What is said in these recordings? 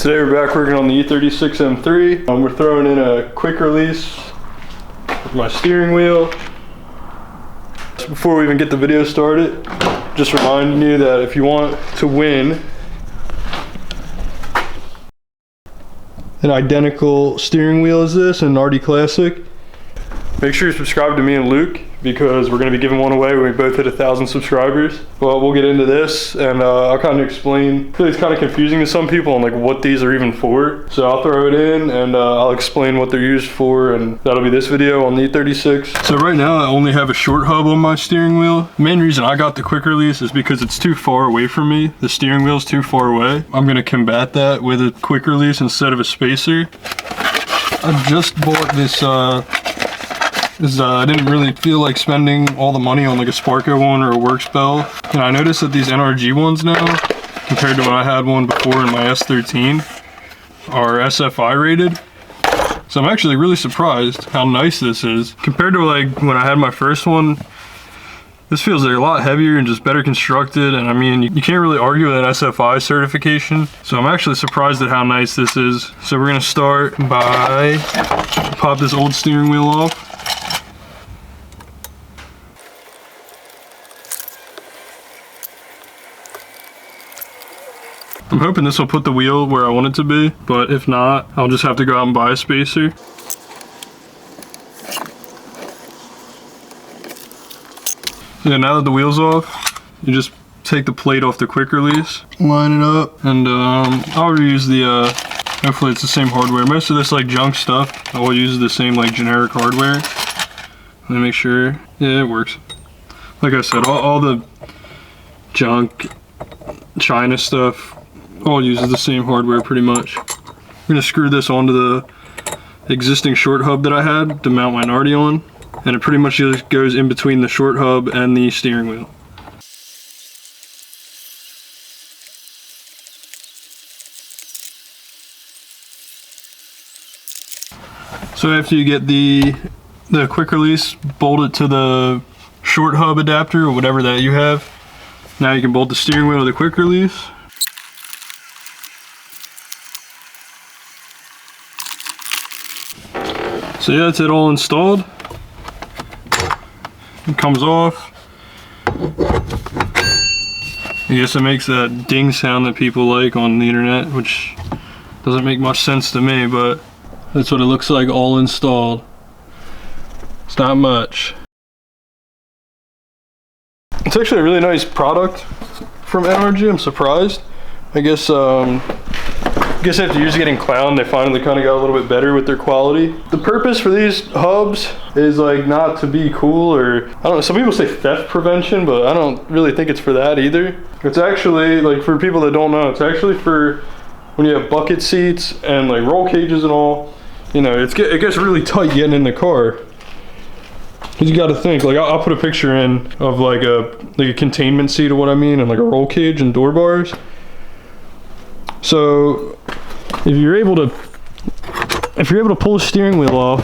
Today we're back working on the E36 M3. We're throwing in a quick release with my steering wheel. Before we even get the video started, just reminding you that if you want to win an identical steering wheel as this, an NRG Classic, make sure you subscribe to me and Luke, because we're going to be giving one away when we both hit 1,000 subscribers. Well, we'll get into this and I'll kind of explain. I feel like it's kind of confusing to some people on like what these are even for. So I'll throw it in and I'll explain what they're used for, and that'll be this video on the E36. So right now I only have a short hub on my steering wheel. The main reason I got the quick release is because it's too far away from me. The steering wheel's too far away. I'm going to combat that with a quick release instead of a spacer. I just bought this I didn't really feel like spending all the money on like a Sparco one or a Works bell. And I noticed that these NRG ones now, compared to when I had one before in my S13, are SFI rated. So I'm actually really surprised how nice this is. Compared to like when I had my first one, this feels like a lot heavier and just better constructed. And I mean, you can't really argue with an SFI certification. So I'm actually surprised at how nice this is. So we're gonna start by pop this old steering wheel off. I'm hoping this will put the wheel where I want it to be, but if not, I'll just have to go out and buy a spacer. So yeah, now that the wheel's off, you just take the plate off the quick release, line it up, and I'll reuse the, hopefully it's the same hardware. Most of this like junk stuff, I will use the same like generic hardware. Let me make sure, yeah, it works. Like I said, all the junk China stuff, all uses the same hardware pretty much. I'm gonna screw this onto the existing short hub that I had to mount my NRG on, and it pretty much just goes in between the short hub and the steering wheel. So after you get the quick release, bolt it to the short hub adapter or whatever that you have. Now you can bolt the steering wheel to the quick release. So yeah, that's it all installed. It comes off. I guess it makes that ding sound that people like on the internet, which doesn't make much sense to me, but that's what it looks like all installed. It's not much. It's actually a really nice product from NRG. I'm surprised. I guess after years of getting clowned, they finally kind of got a little bit better with their quality. The purpose for these hubs is like not to be cool, or I don't know, some people say theft prevention, but I don't really think it's for that either. It's actually, like, for people that don't know, it's actually for when you have bucket seats and like roll cages and all. You know, it gets really tight getting in the car. You got to think, like, I'll put a picture in of like a containment seat, or what I mean, and like a roll cage and door bars. So if you're able to pull the steering wheel off,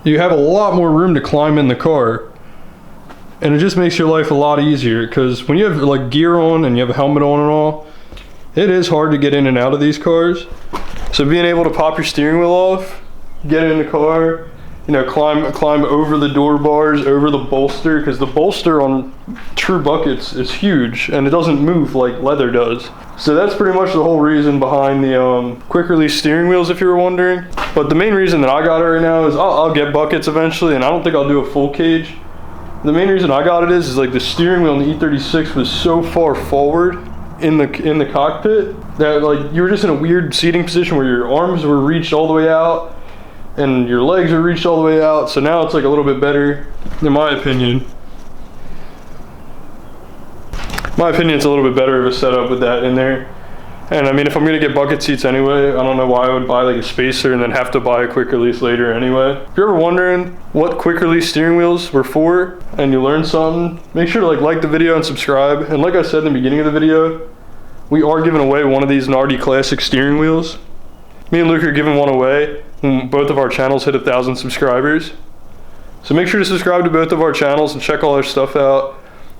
you have a lot more room to climb in the car, and it just makes your life a lot easier, because when you have like gear on and you have a helmet on and all, it is hard to get in and out of these cars. So being able to pop your steering wheel off, get in the car, you know, climb over the door bars, over the bolster, because the bolster on true buckets is huge and it doesn't move like leather does. So that's pretty much the whole reason behind the quick release steering wheels, if you were wondering. But the main reason that I got it right now is I'll get buckets eventually, and I don't think I'll do a full cage. The main reason I got it is like the steering wheel in the E36 was so far forward in the cockpit that like you were just in a weird seating position where your arms were reached all the way out and your legs are reached all the way out. So now it's like a little bit better, in my opinion. It's a little bit better of a setup with that in there. And I mean, if I'm gonna get bucket seats anyway, I don't know why I would buy like a spacer and then have to buy a quick release later anyway. If you're ever wondering what quick release steering wheels were for and you learned something, make sure to like the video and subscribe. And like I said in the beginning of the video, we are giving away one of these NRG Classic steering wheels. Me and Luke are giving one away when both of our channels hit 1,000 subscribers. So make sure to subscribe to both of our channels and check all our stuff out.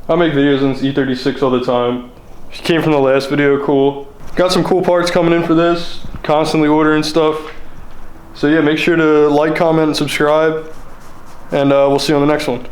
I make videos on this E36 all the time. She came from the last video, cool. Got some cool parts coming in for this, constantly ordering stuff. So yeah, make sure to like, comment, and subscribe, and we'll see you on the next one.